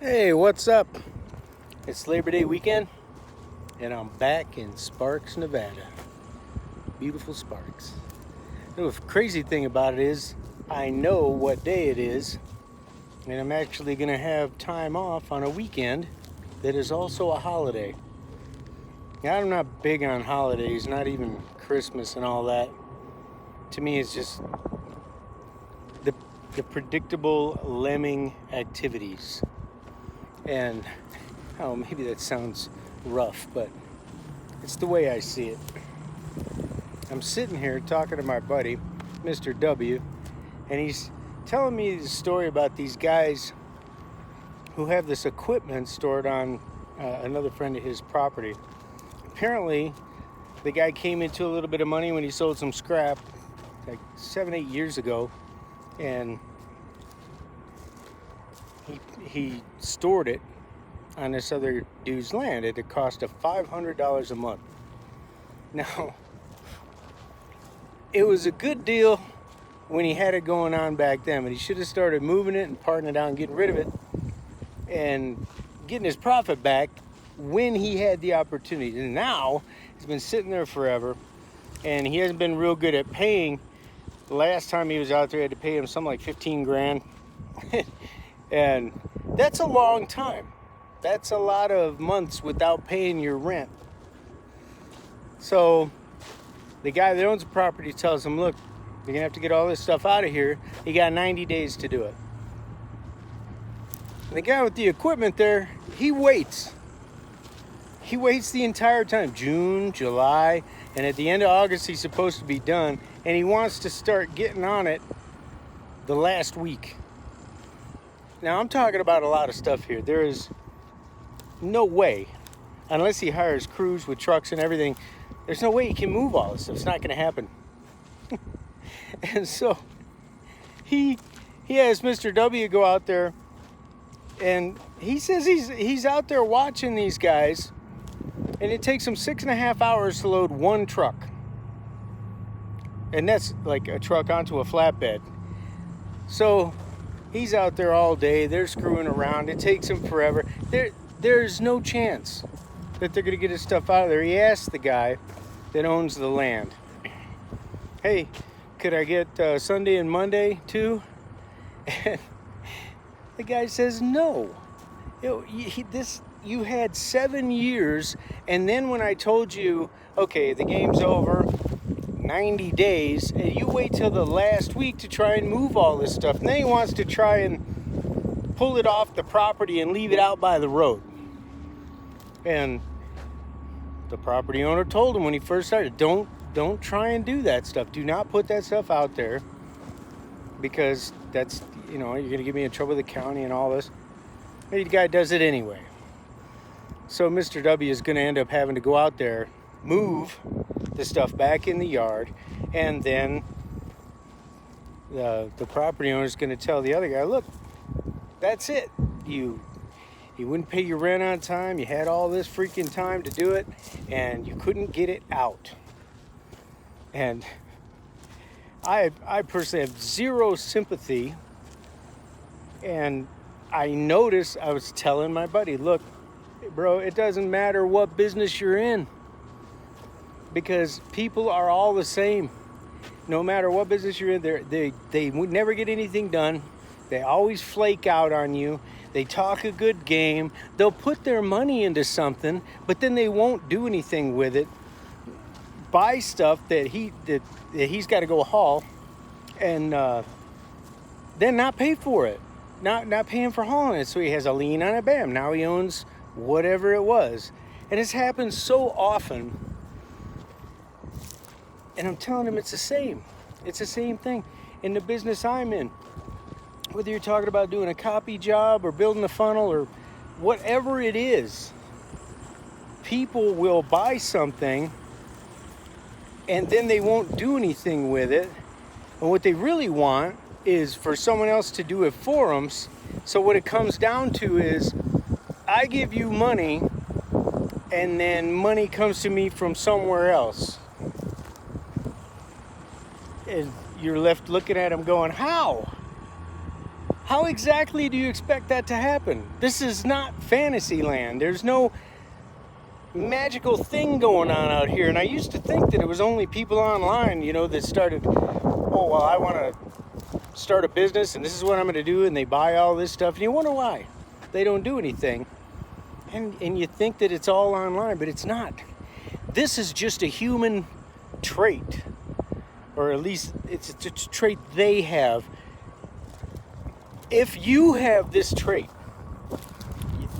Hey, what's up? It's Labor Day weekend, and I'm back in Sparks, Nevada. Beautiful Sparks. The crazy thing about it is, I know what day it is, and I'm actually going to have time off on a weekend that is also a holiday. Now, I'm not big on holidays, not even Christmas and all that. To me, it's just the predictable lemming activities. And maybe that sounds rough, but it's the way I see it. I'm sitting here talking to my buddy, Mr. W, and he's telling me the story about these guys who have this equipment stored on another friend of his property. Apparently, the guy came into a little bit of money when he sold some scrap like 7-8 years ago, and he stored it on this other dude's land at a cost of $500 a month. Now, it was a good deal when he had it going on back then, but he should have started moving it and parting it out and getting rid of it and getting his profit back when he had the opportunity. And now he's been sitting there forever, and he hasn't been real good at paying. The last time he was out there, I had to pay him something like 15 grand. And that's a long time. That's a lot of months without paying your rent. So the guy that owns the property tells him, look, you're going to have to get all this stuff out of here. You got 90 days to do it. And the guy with the equipment there, he waits. He waits the entire time, June, July, and at the end of August, he's supposed to be done. And he wants to start getting on it the last week. Now, I'm talking about a lot of stuff here. There is no way, unless he hires crews with trucks and everything, there's no way he can move all this stuff. It's not going to happen. And so he has Mr. W go out there, and he says he's out there watching these guys, and it takes him 6.5 hours to load one truck. And that's like a truck onto a flatbed. So he's out there all day. They're screwing around. It takes him forever. There's no chance that they're going to get his stuff out of there. He asked the guy that owns the land, hey, could I get Sunday and Monday too? And the guy says no. You had 7 years, and then when I told you, okay, the game's over, 90 days, and you wait till the last week to try and move all this stuff. And then he wants to try and pull it off the property and leave it out by the road. And the property owner told him when he first started, don't try and do that stuff. Do not put that stuff out there, because that's, you're going to get me in trouble with the county and all this. Maybe the guy does it anyway. So Mr. W is going to end up having to go out there, move the stuff back in the yard, and then the property owner is going to tell the other guy, look, that's it. You wouldn't pay your rent on time. You had all this freaking time to do it, and you couldn't get it out. And I personally have zero sympathy. And I noticed, I was telling my buddy, look, bro, it doesn't matter what business you're in, because people are all the same. No matter what business you're in, they would never get anything done. They always flake out on you. They talk a good game. They'll put their money into something, but then they won't do anything with it. Buy stuff that he's got to go haul, and then not pay for it. Not paying for hauling it. So he has a lien on it. Bam. Now he owns whatever it was. And it's happened so often. And I'm telling him it's the same. It's the same thing in the business I'm in. Whether you're talking about doing a copy job or building a funnel or whatever it is, people will buy something and then they won't do anything with it. And what they really want is for someone else to do it for them. So what it comes down to is, I give you money, and then money comes to me from somewhere else. And you're left looking at them going, how? How exactly do you expect that to happen? This is not fantasy land. There's no magical thing going on out here. And I used to think that it was only people online, that started, oh, well, I want to start a business and this is what I'm going to do. And they buy all this stuff. And you wonder why they don't do anything. And you think that it's all online, but it's not. This is just a human trait, or at least it's a trait they have. If you have this trait,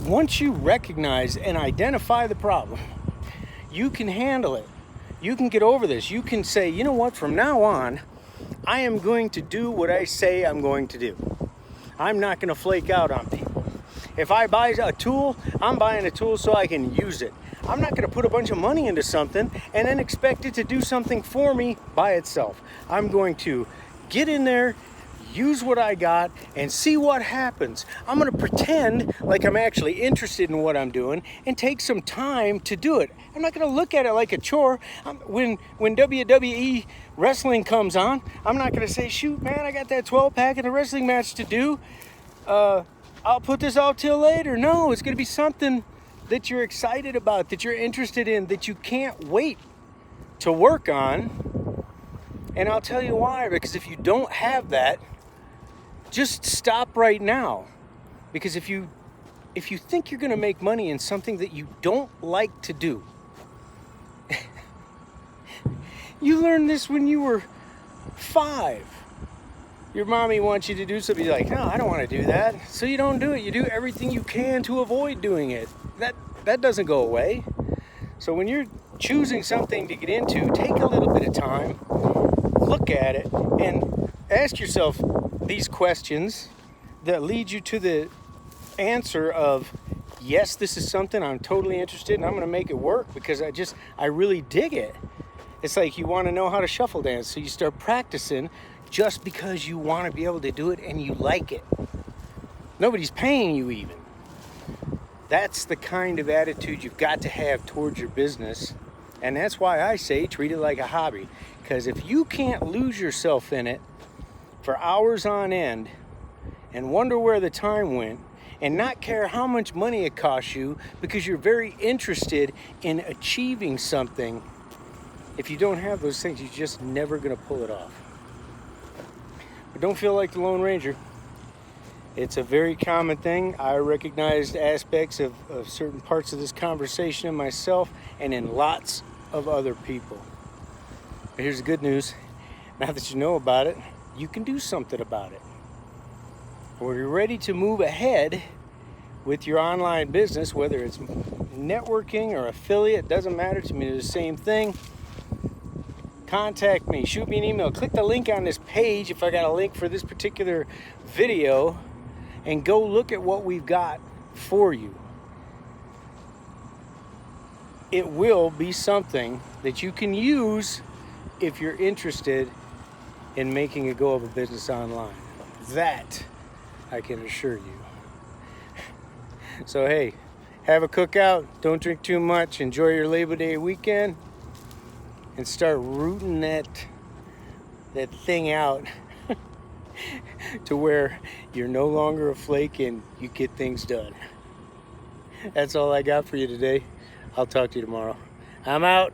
once you recognize and identify the problem, you can handle it. You can get over this. You can say, you know what, from now on, I am going to do what I say I'm going to do. I'm not going to flake out on people. If I buy a tool, I'm buying a tool so I can use it. I'm not going to put a bunch of money into something and then expect it to do something for me by itself. I'm going to get in there, use what I got, and see what happens. I'm going to pretend like I'm actually interested in what I'm doing and take some time to do it. I'm not going to look at it like a chore. When WWE wrestling comes on, I'm not going to say, shoot, man, I got that 12-pack in a wrestling match to do. I'll put this off till later. No, it's going to be something that you're excited about, that you're interested in, that you can't wait to work on. And I'll tell you why, because if you don't have that, just stop right now. Because if you think you're going to make money in something that you don't like to do, you learned this when you were 5. Your mommy wants you to do something, you're like, no, I don't want to do that. So you don't do it. You do everything you can to avoid doing it. That doesn't go away. So when you're choosing something to get into, take a little bit of time, look at it, and ask yourself these questions that lead you to the answer of, yes, this is something I'm totally interested in. I'm going to make it work because I really dig it. It's like you want to know how to shuffle dance, so you start practicing just because you want to be able to do it and you like it. Nobody's paying you even. That's the kind of attitude you've got to have towards your business. And that's why I say treat it like a hobby. Because if you can't lose yourself in it for hours on end and wonder where the time went and not care how much money it costs you because you're very interested in achieving something, if you don't have those things, you're just never going to pull it off. But don't feel like the Lone Ranger. It's a very common thing. I recognized aspects of certain parts of this conversation in myself and in lots of other people. But here's the good news. Now that you know about it, you can do something about it. When you're ready to move ahead with your online business, whether it's networking or affiliate, doesn't matter to me, it's the same thing. Contact me, shoot me an email, click the link on this page if I got a link for this particular video, and go look at what we've got for you. It will be something that you can use if you're interested in making a go of a business online. That I can assure you. So hey, have a cookout, don't drink too much, enjoy your Labor Day weekend, and start rooting that thing out to where you're no longer a flake and you get things done. That's all I got for you today. I'll talk to you tomorrow. I'm out.